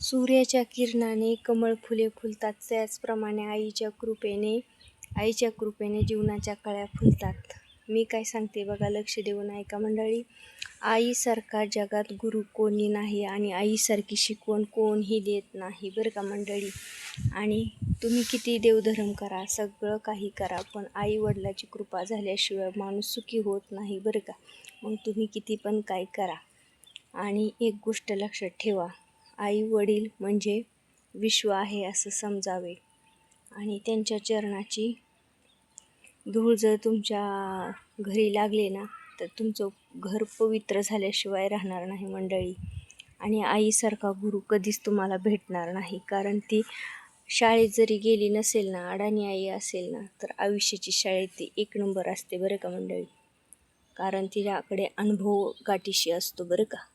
सूर्याच्या किरणाने कमळ फुले फुलतात, त्याचप्रमाणे आईच्या कृपेने जीवनाच्या कळ्या फुलतात. मी काय सांगते बघा, लक्ष देऊन ऐका मंडळी. आईसारखा जगात गुरु कोणी नाही आणि आईसारखी शिकवण कोणीही देत नाही बरं का मंडळी. आणि तुम्ही किती देवधर्म करा, सगळं काही करा, पण आई वडिलाची कृपा झाल्याशिवाय माणूस सुखी होत नाही बरं का. मग तुम्ही किती पण काय करा. आणि एक गोष्ट लक्षात ठेवा, आई वडील म्हणजे विश्व आहे असं समजावे. आणि त्यांच्या चरणाची धूळ जर तुमच्या घरी लागली ना, तर तुमचं घर पवित्र झाल्याशिवाय राहणार नाही मंडळी. आणि आईसारखा गुरु कधीच तुम्हाला भेटणार नाही, कारण ती शाळेत जरी गेली नसेल ना, अडाणी आई असेल ना, तर आयुष्याची शाळेत ती 1 नंबर असते बरं का मंडळी. कारण तिच्याकडे अनुभव गाठीशी असतो बरं का.